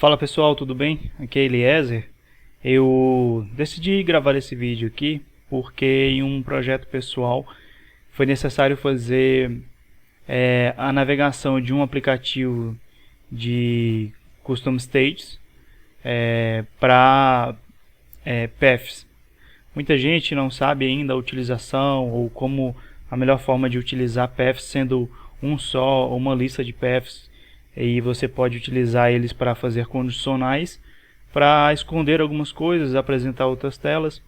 Fala pessoal, tudo bem? Aqui é Eliezer. Eu decidi gravar esse vídeo aqui porque em um projeto pessoal foi necessário fazer a navegação de um aplicativo de Custom States para paths. Muita gente não sabe ainda a utilização ou como a melhor forma de utilizar paths, sendo um só ou uma lista de paths, e você pode utilizar eles para fazer condicionais, para esconder algumas coisas, apresentar outras telas.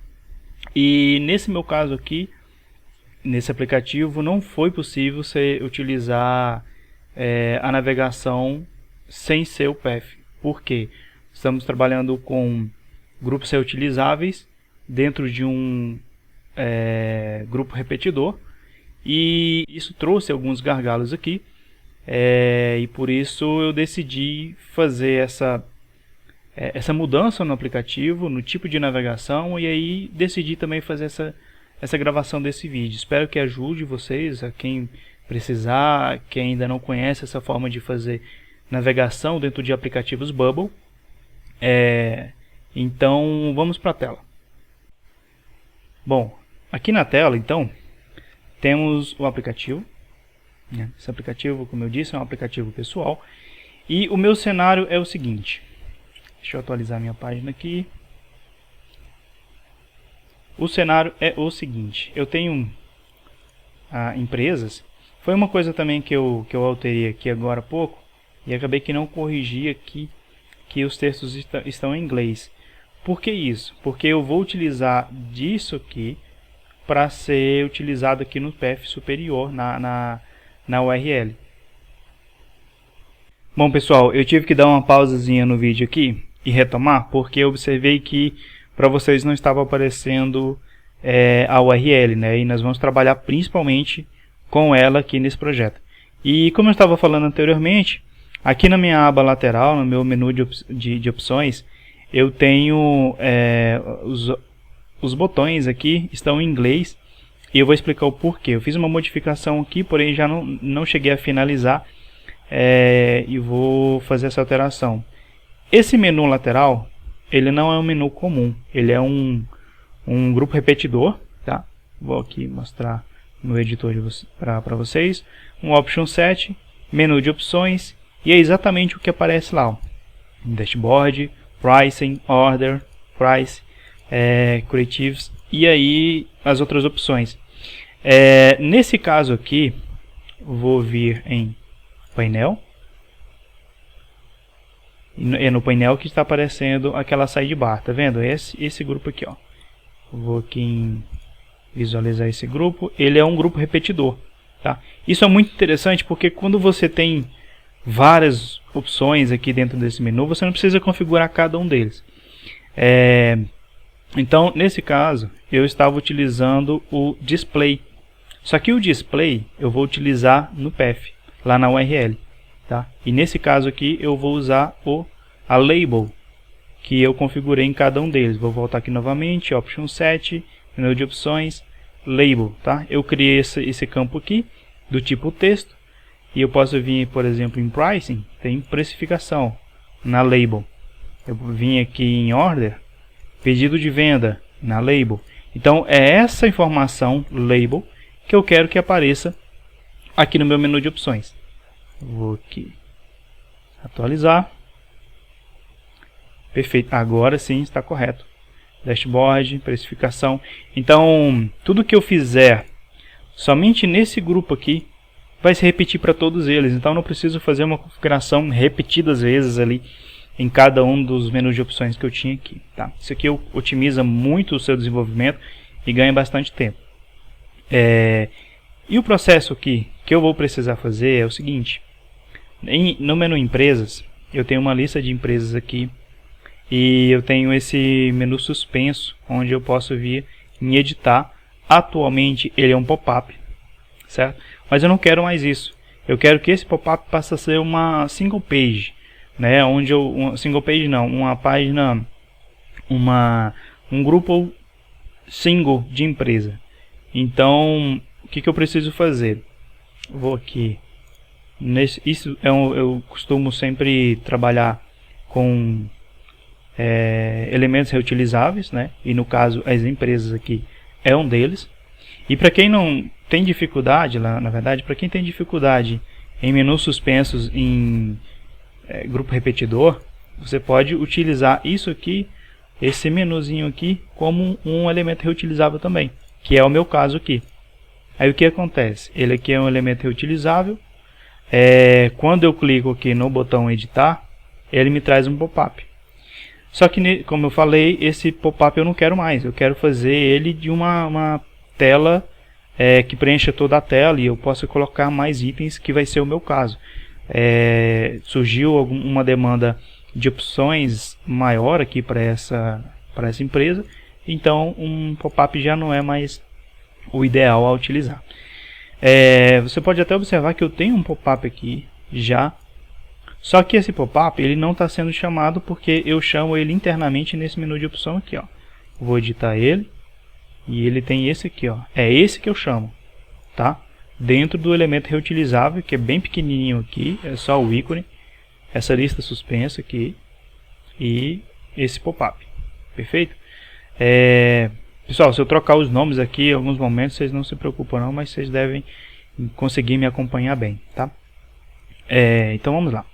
E nesse meu caso aqui, nesse aplicativo, não foi possível você utilizar a navegação sem ser o path. Por quê? Estamos trabalhando com grupos reutilizáveis dentro de um grupo repetidor, e isso trouxe alguns gargalos aqui, e por isso eu decidi fazer essa mudança no aplicativo, no tipo de navegação, e aí decidi também fazer essa gravação desse vídeo. Espero que ajude vocês, a quem precisar, que ainda não conhece essa forma de fazer navegação dentro de aplicativos Bubble. Então vamos para a tela. Bom, aqui na tela então temos o aplicativo. Esse aplicativo, como eu disse, é um aplicativo pessoal, e o meu cenário é o seguinte. Deixa eu atualizar minha página aqui. O cenário é o seguinte: eu tenho empresas. Foi uma coisa também que eu alterei aqui agora há pouco, e acabei que não corrigi aqui, que os textos estão em inglês. Por que isso? Porque eu vou utilizar disso aqui para ser utilizado aqui no path superior, na URL. Bom pessoal, eu tive que dar uma pausazinha no vídeo aqui e retomar, porque eu observei que para vocês não estava aparecendo a URL, né? E nós vamos trabalhar principalmente com ela aqui nesse projeto. E como eu estava falando anteriormente, aqui na minha aba lateral, no meu menu de opções, eu tenho os botões aqui estão em inglês, e eu vou explicar o porquê. Eu fiz uma modificação aqui, porém já não cheguei a finalizar, e vou fazer essa alteração. Esse menu lateral, ele não é um menu comum, ele é um grupo repetidor, tá? Vou aqui mostrar no editor para vocês. Um Option Set, menu de opções, e é exatamente o que aparece lá, ó. Dashboard, Pricing, Order, Price, Creatives, e aí as outras opções. Nesse caso aqui, vou vir em painel, e é no painel que está aparecendo aquela sidebar, tá vendo? Esse grupo aqui, ó. Vou aqui em visualizar esse grupo. Ele é um grupo repetidor, tá? Isso é muito interessante porque quando você tem várias opções aqui dentro desse menu, você não precisa configurar cada um deles. Então, nesse caso, eu estava utilizando o display. Só que o display eu vou utilizar no path, lá na URL, tá? E nesse caso aqui eu vou usar a label, que eu configurei em cada um deles. Vou voltar aqui novamente, Option Set, menu de opções, label, tá? Eu criei esse campo aqui, do tipo texto, e eu posso vir, por exemplo, em Pricing, tem precificação, na label. Eu vim aqui em Order, pedido de venda, na label. Então é essa informação, label, que eu quero que apareça aqui no meu menu de opções. Vou aqui atualizar. Perfeito, agora sim está correto. Dashboard, precificação. Então tudo que eu fizer somente nesse grupo aqui vai se repetir para todos eles. Então não preciso fazer uma configuração repetidas vezes ali em cada um dos menus de opções que eu tinha aqui, tá? Isso aqui otimiza muito o seu desenvolvimento e ganha bastante tempo. E o processo aqui que eu vou precisar fazer é o seguinte: no menu empresas, eu tenho uma lista de empresas aqui, e eu tenho esse menu suspenso, onde eu posso vir em editar. Atualmente ele é um pop-up, certo? Mas eu não quero mais isso. Eu quero que esse pop-up passe a ser uma single page, né? Onde single page não, uma página, um grupo single de empresa. Então o que eu preciso fazer? Vou aqui eu costumo sempre trabalhar com elementos reutilizáveis, né? E no caso as empresas aqui é um deles. E para quem não tem dificuldade, na verdade, para quem tem dificuldade em menus suspensos em grupo repetidor, você pode utilizar isso aqui, esse menuzinho aqui, como um elemento reutilizável também, que é o meu caso aqui. Aí o que acontece? Ele aqui é um elemento reutilizável. Quando eu clico aqui no botão editar, ele me traz um pop-up. Só que, como eu falei, esse pop-up eu não quero mais. Eu quero fazer ele de uma tela que preencha toda a tela e eu posso colocar mais itens, que vai ser o meu caso. Surgiu uma demanda de opções maior aqui para essa empresa, então um pop-up já não é mais o ideal a utilizar. Você pode até observar que eu tenho um pop-up aqui já, só que esse pop-up ele não está sendo chamado porque eu chamo ele internamente nesse menu de opção aqui, ó. Vou editar ele e ele tem esse aqui, ó. É esse que eu chamo, tá? Dentro do elemento reutilizável, que é bem pequenininho aqui, é só o ícone, essa lista suspensa aqui e esse pop-up, perfeito? Pessoal, se eu trocar os nomes aqui em alguns momentos, vocês não se preocupam não, mas vocês devem conseguir me acompanhar bem, tá? Então vamos lá.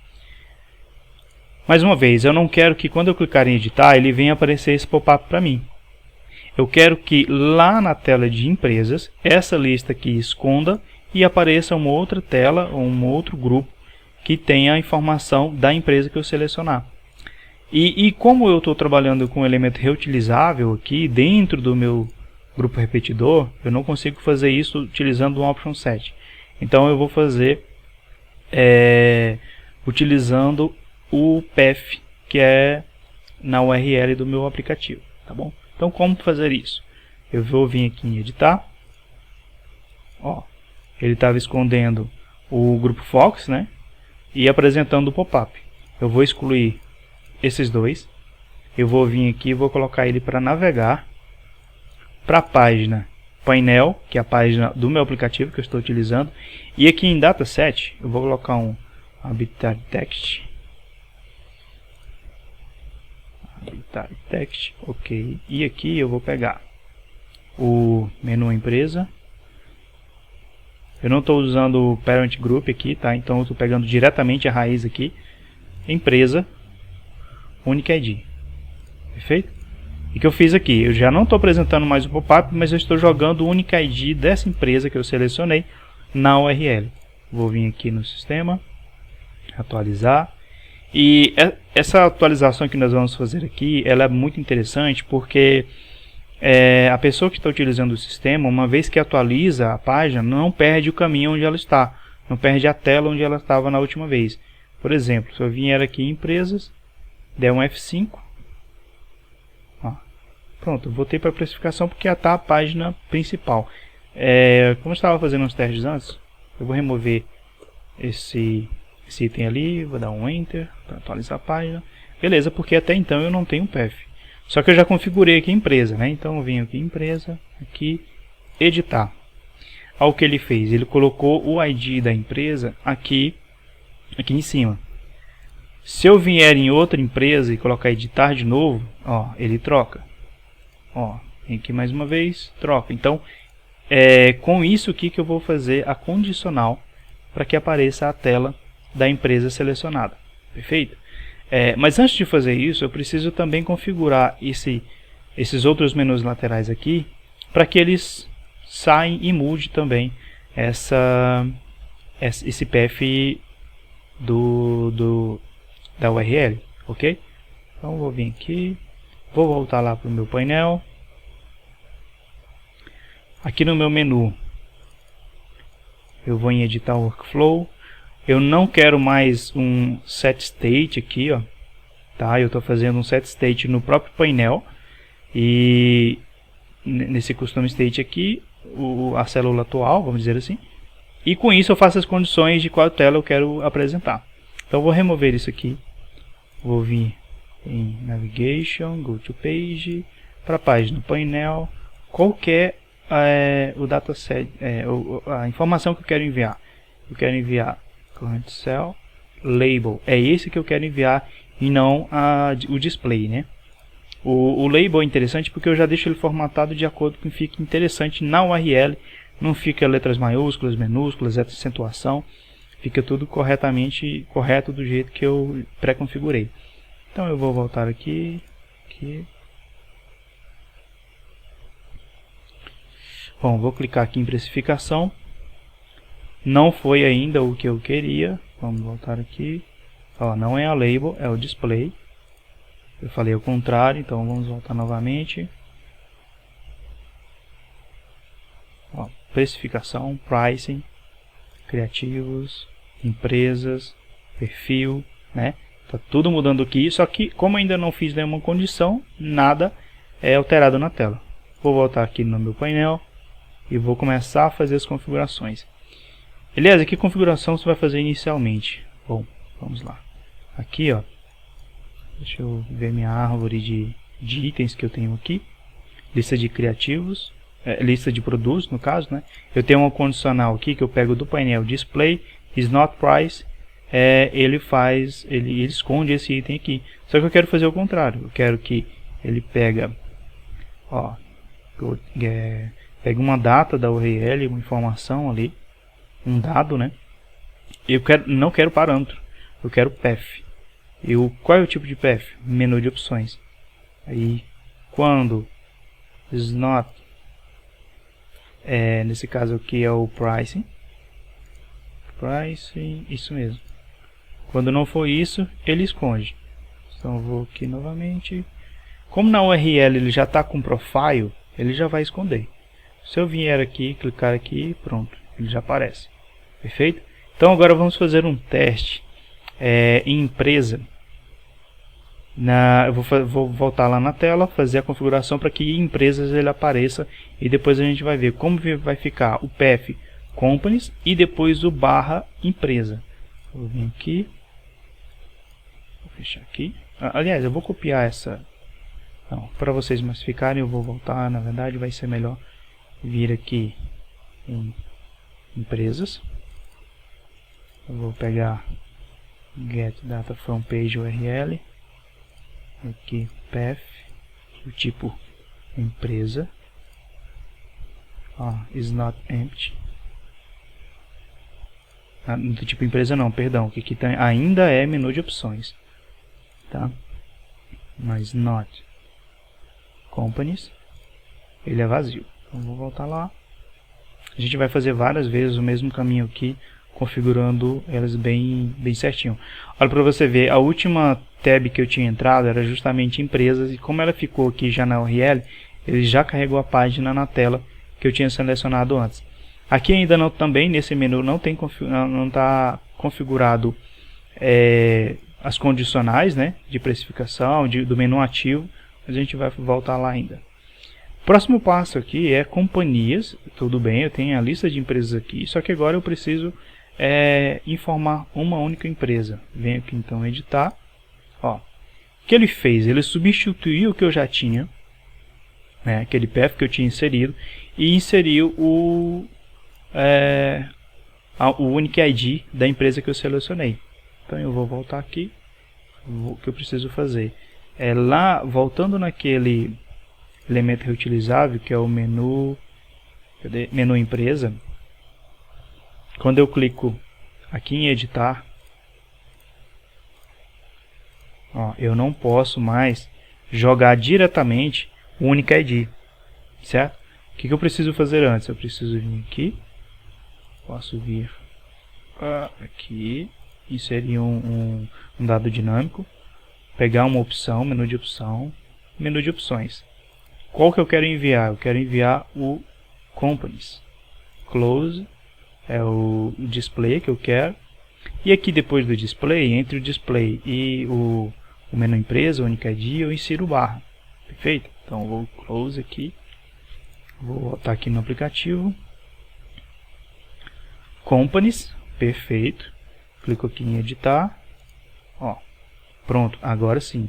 Mais uma vez, eu não quero que quando eu clicar em editar, ele venha aparecer esse pop-up para mim. Eu quero que lá na tela de empresas, essa lista aqui esconda e apareça uma outra tela ou um outro grupo que tenha a informação da empresa que eu selecionar. E como eu estou trabalhando com um elemento reutilizável aqui dentro do meu grupo repetidor, eu não consigo fazer isso utilizando um option set. Então eu vou fazer utilizando o path, que é na URL do meu aplicativo, tá bom? Então como fazer isso? Eu vou vir aqui em editar. Ó, ele estava escondendo o grupo Fox, né? E apresentando o pop-up. Eu vou excluir esses dois. Eu vou vir aqui e vou colocar ele para navegar para a página painel, que é a página do meu aplicativo que eu estou utilizando. E aqui em dataset eu vou colocar um habitat text. Habitat text, ok. E aqui eu vou pegar o menu empresa. Eu não estou usando o parent group aqui, tá? Então eu estou pegando diretamente a raiz aqui, empresa, unique ID, perfeito? E o que eu fiz aqui? Eu já não estou apresentando mais o pop-up, mas eu estou jogando o unique ID dessa empresa que eu selecionei na URL. Vou vir aqui no sistema, atualizar. E essa atualização que nós vamos fazer aqui, ela é muito interessante porque a pessoa que está utilizando o sistema, uma vez que atualiza a página, não perde o caminho onde ela está, não perde a tela onde ela estava na última vez. Por exemplo, se eu vier aqui em empresas, der um F5, ó, pronto, eu voltei para a precificação porque já está a página principal. Como eu estava fazendo uns testes antes, eu vou remover esse item ali, vou dar um Enter para atualizar a página. Beleza, porque até então eu não tenho path. Só que eu já configurei aqui a empresa, né? Então eu venho aqui em empresa, aqui, editar. Olha o que ele fez, ele colocou o ID da empresa aqui em cima. Se eu vier em outra empresa e colocar editar de novo, ó, ele troca. Ó, vem aqui mais uma vez, troca. Então, com isso aqui que eu vou fazer a condicional para que apareça a tela da empresa selecionada. Perfeito? Mas antes de fazer isso, eu preciso também configurar esses outros menus laterais aqui para que eles saiam e mude também esse path da URL, ok? Então vou vir aqui, vou voltar lá para o meu painel. Aqui no meu menu eu vou em editar workflow. Eu não quero mais um set state aqui, ó, tá? Eu estou fazendo um set state no próprio painel e nesse custom state aqui a célula atual, vamos dizer assim. E com isso eu faço as condições de qual tela eu quero apresentar. Então eu vou remover isso aqui. Vou vir em Navigation, Go to Page, para a página painel, qualquer o dataset, a informação que eu quero enviar. Eu quero enviar Current Cell, Label, é esse que eu quero enviar e não o display, né? O label é interessante porque eu já deixo ele formatado de acordo com o que fica interessante na URL. Não fica letras maiúsculas, minúsculas, acentuação. Fica tudo correto do jeito que eu pré-configurei. Então eu vou voltar aqui. Bom, vou clicar aqui em precificação. Não foi ainda o que eu queria. Vamos voltar aqui. Ó, não é a label, é o display. Eu falei o contrário, então vamos voltar novamente. Ó, precificação, pricing, criativos, empresas, perfil, né? Tá tudo mudando aqui, só que como ainda não fiz nenhuma condição, nada é alterado na tela. Vou voltar aqui no meu painel e vou começar a fazer as configurações. Beleza, que configuração você vai fazer inicialmente? Bom, vamos lá. Aqui, ó. Deixa eu ver minha árvore de itens que eu tenho aqui. Lista de criativos, lista de produtos no caso, né? Eu tenho uma condicional aqui que eu pego do painel display, is not price, ele esconde esse item aqui. Só que eu quero fazer o contrário. Eu quero que ele pega uma data da URL, uma informação ali, um dado, né? Não quero parâmetro, eu quero path. Qual é o tipo de path? Menu de opções. Aí, quando is not, nesse caso aqui é o pricing, isso mesmo. Quando não for isso, ele esconde. Então eu vou aqui novamente. Como na URL ele já está com profile, ele já vai esconder. Se eu vier aqui, clicar aqui, pronto, ele já aparece. Perfeito? Então agora vamos fazer um teste em empresa. Eu vou voltar lá na tela, fazer a configuração para que em empresas ele apareça e depois a gente vai ver como vai ficar o path companies e depois o barra empresa. Vou vir aqui, vou fechar aqui. Aliás, eu vou copiar essa. Para vocês massificarem, eu vou voltar. Na verdade, vai ser melhor vir aqui em empresas. Eu vou pegar get data from page URL. Aqui path, o tipo empresa, is not empty, do tipo empresa não, perdão, que aqui ainda é menu de opções, tá? Mas not companies, ele é vazio. Então vou voltar lá. A gente vai fazer várias vezes o mesmo caminho aqui, configurando elas bem certinho. Olha para você ver, a última tab que eu tinha entrado era justamente empresas, e como ela ficou aqui já na URL, ele já carregou a página na tela que eu tinha selecionado antes. Aqui ainda não, também nesse menu não está configurado as condicionais, né, de precificação, do menu ativo, mas a gente vai voltar lá ainda. Próximo passo aqui é companhias. Tudo bem, eu tenho a lista de empresas aqui, só que agora eu preciso informar uma única empresa. Venho aqui então editar. Ó, o que ele fez? Ele substituiu o que eu já tinha, né, aquele path que eu tinha inserido, e inseriu o unique ID da empresa que eu selecionei. Então eu vou voltar aqui. O que eu preciso fazer é lá, voltando naquele elemento reutilizável que é o menu empresa. Quando eu clico aqui em editar, eu não posso mais jogar diretamente o unique ID, certo? O que eu preciso fazer antes? Eu preciso vir aqui, posso vir aqui, inserir um dado dinâmico, pegar uma opção, menu de opções. Qual que eu quero enviar? Eu quero enviar o companies. Close é o display que eu quero. E aqui depois do display, entre o display e o menu empresa, o unique ID, eu insiro o barra. Perfeito? Então eu vou close aqui. Vou voltar aqui no aplicativo. Companies, perfeito. Clico aqui em editar. Pronto, agora sim.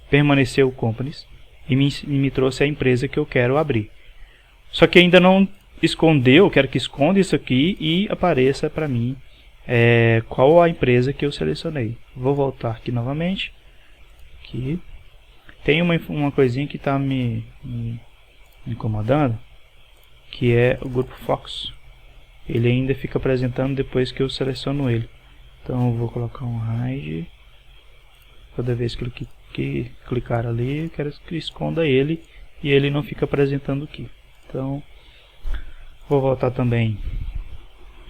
Permaneceu o companies e me trouxe a empresa que eu quero abrir. Só que ainda não escondeu, eu quero que esconda isso aqui e apareça para mim qual a empresa que eu selecionei. Vou voltar aqui novamente. aqui. Tem uma coisinha que está me incomodando, que é o grupo Fox. Ele ainda fica apresentando depois que eu seleciono ele. Então eu vou colocar um hide. Toda vez que clicar ali, eu quero que esconda ele e ele não fica apresentando aqui. Então vou voltar também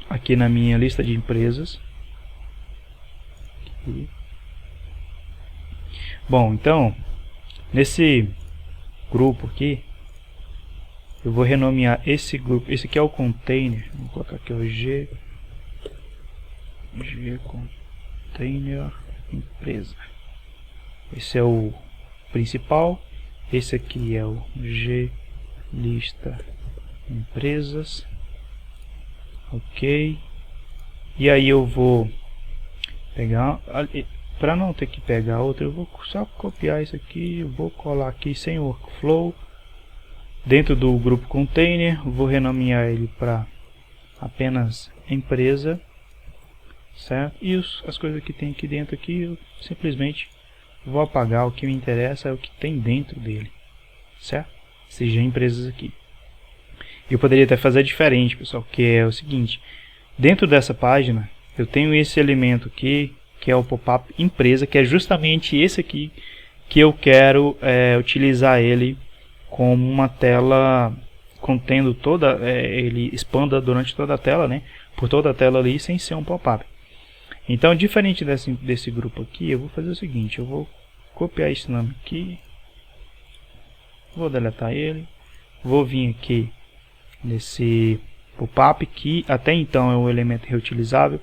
aqui na minha lista de empresas. Aqui. Bom, então nesse grupo aqui eu vou renomear esse grupo. Esse aqui é o container. Vou colocar aqui o G container empresa. Esse é o principal. Esse aqui é o G lista empresas. Ok. E aí eu vou pegar, para não ter que pegar outra, eu vou só copiar isso aqui, eu vou colar aqui sem workflow dentro do grupo container, vou renomear ele para apenas empresa, certo? E as coisas que tem aqui dentro aqui, eu simplesmente vou apagar. O que me interessa é o que tem dentro dele, certo? Seja empresas aqui. Eu poderia até fazer diferente, pessoal, que é o seguinte: dentro dessa página eu tenho esse elemento aqui, que é o pop-up empresa, que é justamente esse aqui que eu quero utilizar ele como uma tela contendo toda, ele expanda durante toda a tela, né? Por toda a tela ali, sem ser um pop-up. Então, diferente desse grupo aqui, eu vou fazer o seguinte: eu vou copiar esse nome aqui, vou deletar ele, vou vir aqui nesse pop-up que até então é um elemento reutilizável,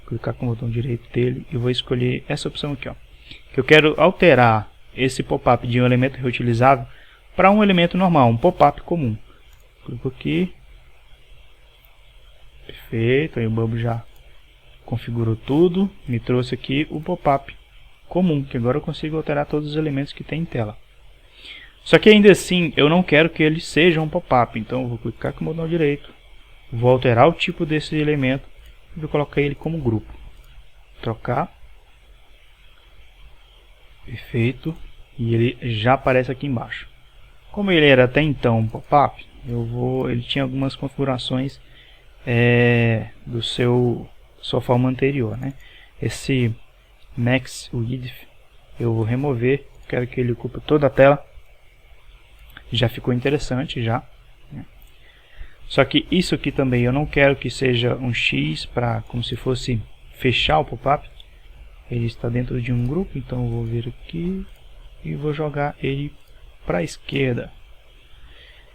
clicar com o botão direito dele e vou escolher essa opção aqui, ó, que eu quero alterar esse pop-up de um elemento reutilizável para um elemento normal, um pop-up comum. Clico aqui, perfeito, aí o Bubble já configurou tudo, me trouxe aqui o pop-up comum, que agora eu consigo alterar todos os elementos que tem em tela. Só que ainda assim eu não quero que ele seja um pop-up, então eu vou clicar com o botão direito, vou alterar o tipo desse elemento e vou colocar ele como grupo. Trocar, perfeito, e ele já aparece aqui embaixo. Como ele era até então um pop-up, ele tinha algumas configurações do sua forma anterior, né? Esse max width eu vou remover, quero que ele ocupe toda a tela. Já ficou interessante já, né? Só que isso aqui também eu não quero que seja um X para como se fosse fechar o pop-up. Ele está dentro de um grupo, então eu vou vir aqui e vou jogar ele para a esquerda.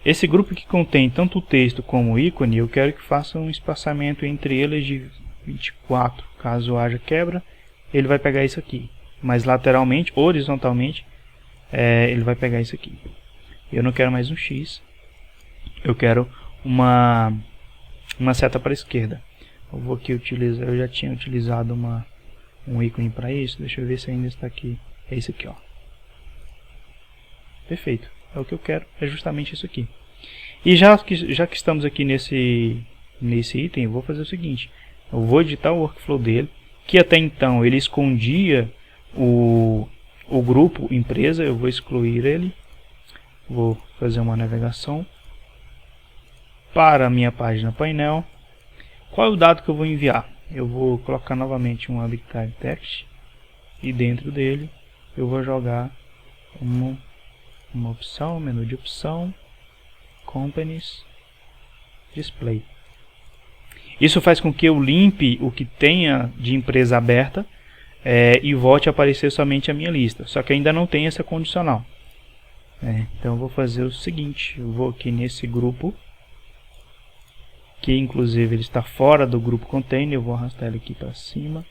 Esse grupo que contém tanto o texto como o ícone, eu quero que faça um espaçamento entre eles de 24. Caso haja quebra, ele vai pegar isso aqui. Mas lateralmente, horizontalmente, ele vai pegar isso aqui. Eu não quero mais um X. Eu quero uma seta para a esquerda. Eu vou aqui utilizar, eu já tinha utilizado um ícone para isso. Deixa eu ver se ainda está aqui. É isso aqui, ó. Perfeito. É o que eu quero, é justamente isso aqui. E já que estamos aqui nesse item, eu vou fazer o seguinte: eu vou editar o workflow dele, que até então ele escondia o grupo empresa. Eu vou excluir ele, vou fazer uma navegação para a minha página painel. Qual é o dado que eu vou enviar? Eu vou colocar novamente um web type text e dentro dele eu vou jogar uma opção, menu de opção, companies, display. Isso faz com que eu limpe o que tenha de empresa aberta e volte a aparecer somente a minha lista. Só que ainda não tem essa condicional. Então eu vou fazer o seguinte: eu vou aqui nesse grupo, que inclusive ele está fora do grupo container, eu vou arrastar ele aqui para cima.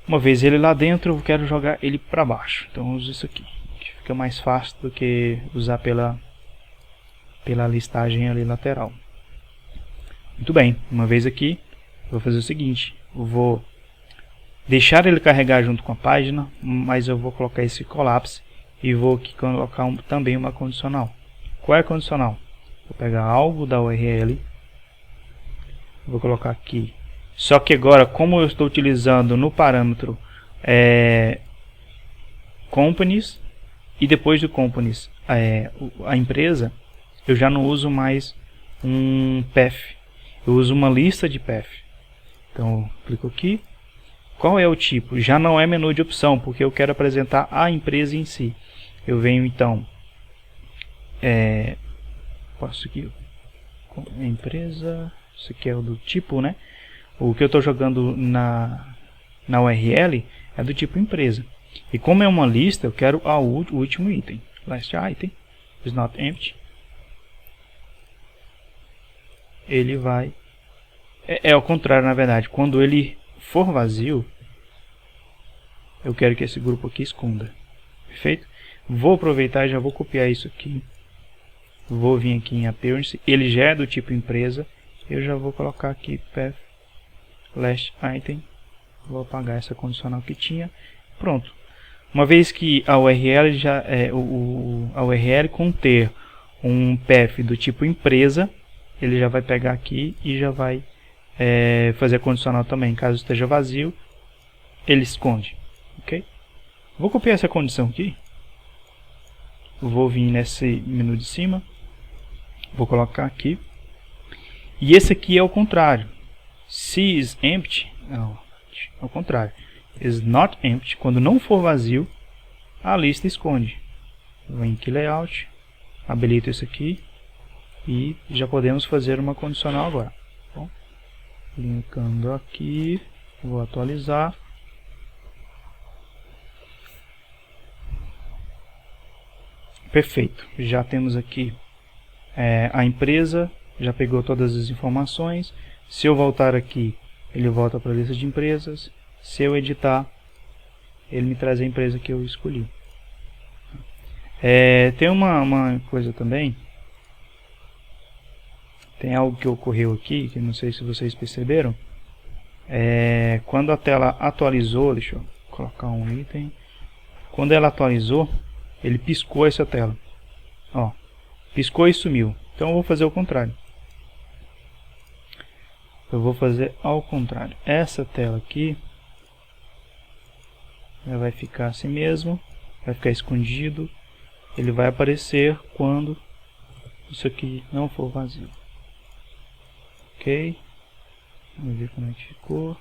Uma vez ele lá dentro, eu quero jogar ele para baixo. Então eu uso isso aqui, que fica mais fácil do que usar pela listagem ali lateral. Muito bem, uma vez aqui, eu vou fazer o seguinte: eu vou deixar ele carregar junto com a página, mas eu vou colocar esse collapse e vou aqui colocar também uma condicional. Qual é a condicional? Vou pegar algo da URL, vou colocar aqui. Só que agora, como eu estou utilizando no parâmetro companies, e depois do companies, a empresa, eu já não uso mais um path, eu uso uma lista de path. Então, clico aqui. Qual é o tipo? Já não é menu de opção, porque eu quero apresentar a empresa em si. Eu venho então, posso aqui, empresa, isso aqui é o do tipo, né? O que eu estou jogando na URL é do tipo empresa. E como é uma lista, eu quero o último item. Last item is not empty. Ele vai... É ao contrário, na verdade. Quando ele for vazio, eu quero que esse grupo aqui esconda. Perfeito? Vou aproveitar e já vou copiar isso aqui. Vou vir aqui em Appearance. Ele já é do tipo empresa. Eu já vou colocar aqui path last item. Vou apagar essa condicional que tinha. Pronto. Uma vez que a URL já a URL conter um path do tipo empresa, ele já vai pegar aqui e já vai fazer a condicional também. Caso esteja vazio, ele esconde. Ok? Vou copiar essa condição aqui. Vou vir nesse menu de cima. Vou colocar aqui. E esse aqui é o contrário. Se is empty, não, ao contrário. Is not empty, quando não for vazio, a lista esconde. Vem aqui layout, habilito isso aqui e já podemos fazer uma condicional agora. Bom, linkando aqui, vou atualizar. Perfeito, já temos aqui a empresa, já pegou todas as informações. Se eu voltar aqui, ele volta para a lista de empresas. Se eu editar, ele me traz a empresa que eu escolhi. Tem uma coisa também. Tem algo que ocorreu aqui, que não sei se vocês perceberam. Quando a tela atualizou, deixa eu colocar um item. Quando ela atualizou, ele piscou essa tela. Ó, piscou e sumiu. Então eu vou fazer o contrário. Eu vou fazer ao contrário. Essa tela aqui ela vai ficar assim mesmo, vai ficar escondido. Ele vai aparecer quando isso aqui não for vazio. Ok? Vamos ver como é que ficou.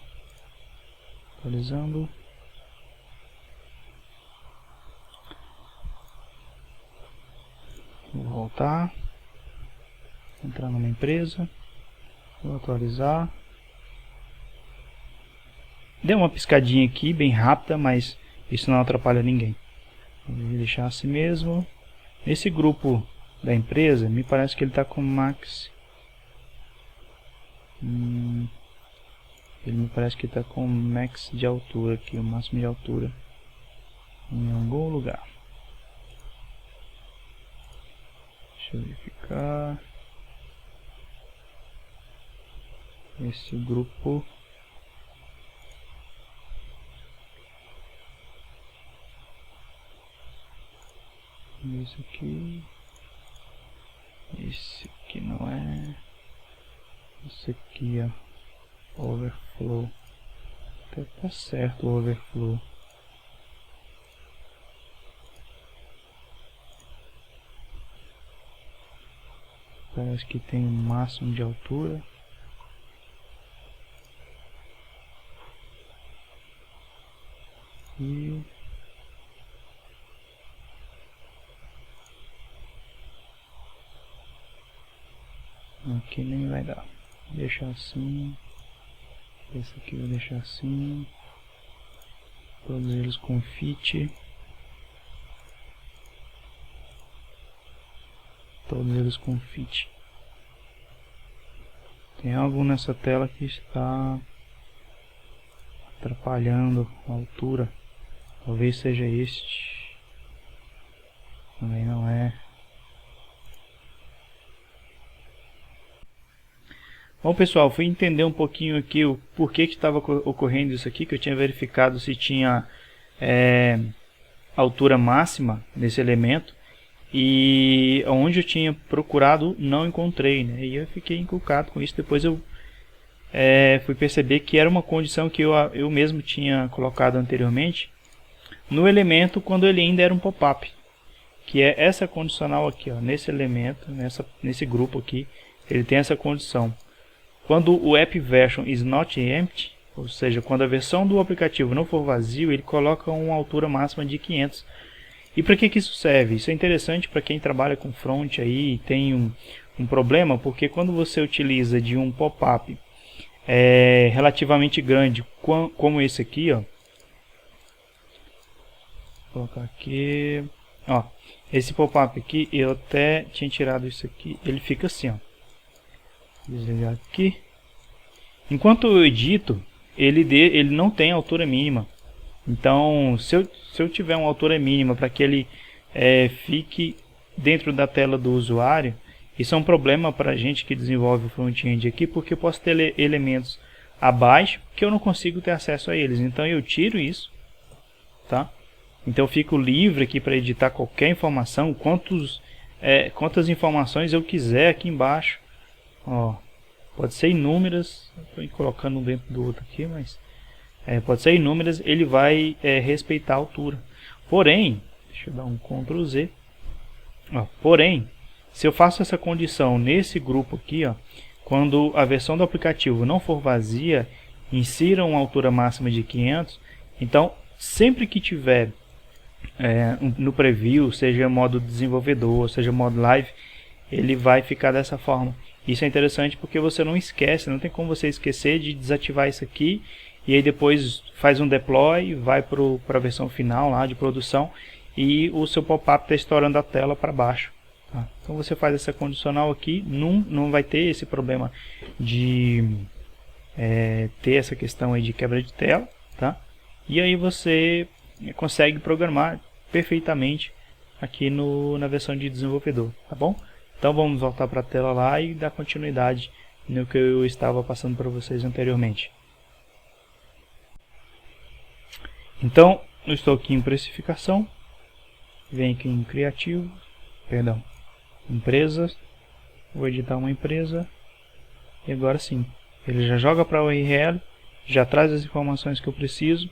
Atualizando. Vou voltar. Entrar numa empresa. Vou atualizar. Deu uma piscadinha aqui, bem rápida, mas isso não atrapalha ninguém. Vou deixar assim mesmo. Esse grupo da empresa, me parece que ele está com max. Ele me parece que está com max de altura aqui, o máximo de altura. Em algum lugar. Deixa eu verificar. Esse grupo. Esse aqui não é. Esse aqui, ó. Overflow. Até tá certo o overflow. Parece que tem um máximo de altura. E aqui nem vai dar. Vou deixar assim. Esse aqui eu vou deixar assim. Todos eles com fit. Todos eles com fit. Tem algo nessa tela que está atrapalhando a altura. Talvez seja este. Também não é. Bom, pessoal, fui entender um pouquinho aqui o porquê que estava ocorrendo isso aqui, que eu tinha verificado se tinha altura máxima nesse elemento, e onde eu tinha procurado não encontrei, né? E eu fiquei encucado com isso. Depois eu fui perceber que era uma condição que eu mesmo tinha colocado anteriormente, no elemento quando ele ainda era um pop-up, que é essa condicional aqui, ó, nesse elemento, nesse grupo aqui, ele tem essa condição. Quando o app version is not empty, ou seja, quando a versão do aplicativo não for vazio, ele coloca uma altura máxima de 500. E para que isso serve? Isso é interessante para quem trabalha com front aí e tem um problema, porque quando você utiliza de um pop-up relativamente grande, como esse aqui, ó, vou colocar aqui, ó, esse pop-up aqui, eu até tinha tirado isso aqui, ele fica assim, ó, desligar aqui. Enquanto eu edito, ele não tem altura mínima. Então, se eu tiver uma altura mínima para que ele fique dentro da tela do usuário, isso é um problema para a gente que desenvolve o front-end aqui, porque eu posso ter elementos abaixo que eu não consigo ter acesso a eles. Então eu tiro isso, tá? Então eu fico livre aqui para editar qualquer informação, quantas informações eu quiser aqui embaixo. Ó, pode ser inúmeras, estou colocando um dentro do outro aqui, mas pode ser inúmeras, ele vai respeitar a altura. Porém, deixa eu dar um Ctrl Z. Ó, porém, se eu faço essa condição nesse grupo aqui, ó, quando a versão do aplicativo não for vazia, insira uma altura máxima de 500. Então, sempre que tiver no preview, seja modo desenvolvedor, seja modo live, ele vai ficar dessa forma. Isso é interessante porque você não esquece, não tem como você esquecer de desativar isso aqui e aí depois faz um deploy, vai para a versão final lá de produção e o seu pop-up está estourando a tela para baixo. Tá? Então você faz essa condicional aqui, não vai ter esse problema de ter essa questão aí de quebra de tela, tá? E aí você consegue programar perfeitamente aqui na versão de desenvolvedor, tá bom? Então vamos voltar para a tela lá e dar continuidade no que eu estava passando para vocês anteriormente. Então, eu estou aqui em precificação, venho aqui em criativo, perdão, empresas, vou editar uma empresa e agora sim, ele já joga para o URL, já traz as informações que eu preciso.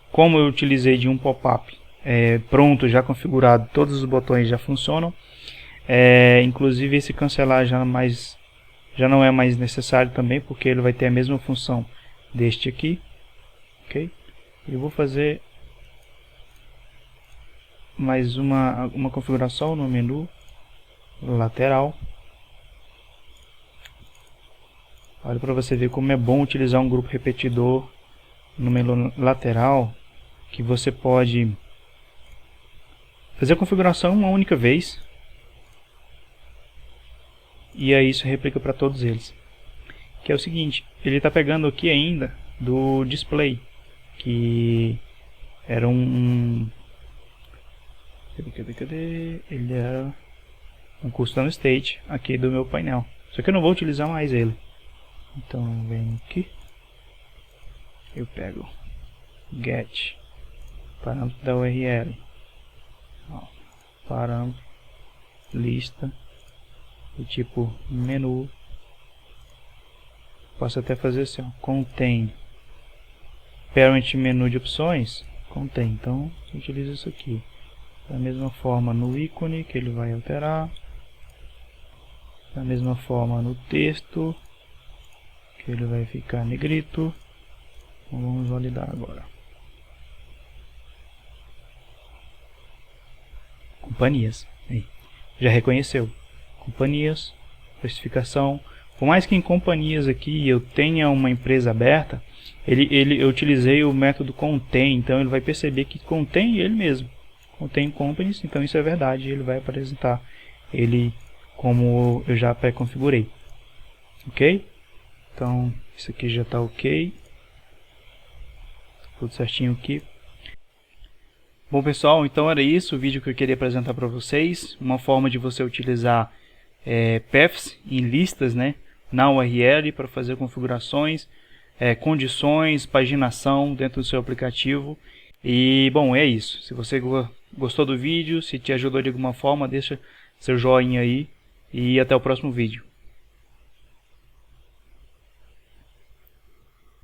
Como eu utilizei de um pop-up pronto, já configurado, todos os botões já funcionam. Inclusive esse cancelar já não é mais necessário também, porque ele vai ter a mesma função deste aqui, ok? Eu vou fazer mais uma configuração no menu lateral. Olha para você ver como é bom utilizar um grupo repetidor no menu lateral, que você pode fazer a configuração uma única vez e aí isso replica para todos eles. Que é o seguinte, ele está pegando aqui ainda do display, que era cadê? Ele era um custom state aqui do meu painel, só que eu não vou utilizar mais ele. Então vem aqui, eu pego get parâmetro da URL, parâmetro lista do tipo menu. Posso até fazer assim, ó, contém parent menu de opções, contém. Então utilizo isso aqui. Da mesma forma no ícone, que ele vai alterar. Da mesma forma no texto, que ele vai ficar negrito. Então, vamos validar agora. Companhias. Aí, já reconheceu. Companhias, precificação. Por mais que em companhias aqui eu tenha uma empresa aberta, eu utilizei o método contém, então ele vai perceber que contém ele mesmo. Contém companies, então isso é verdade, ele vai apresentar ele como eu já pré-configurei. Ok? Então isso aqui já está ok. Tudo certinho aqui. Bom pessoal, então era isso o vídeo que eu queria apresentar para vocês. Uma forma de você utilizar paths em listas, né, na URL para fazer configurações, condições, paginação dentro do seu aplicativo. E bom, é isso. Se você gostou do vídeo, se te ajudou de alguma forma, deixa seu joinha aí e até o próximo vídeo.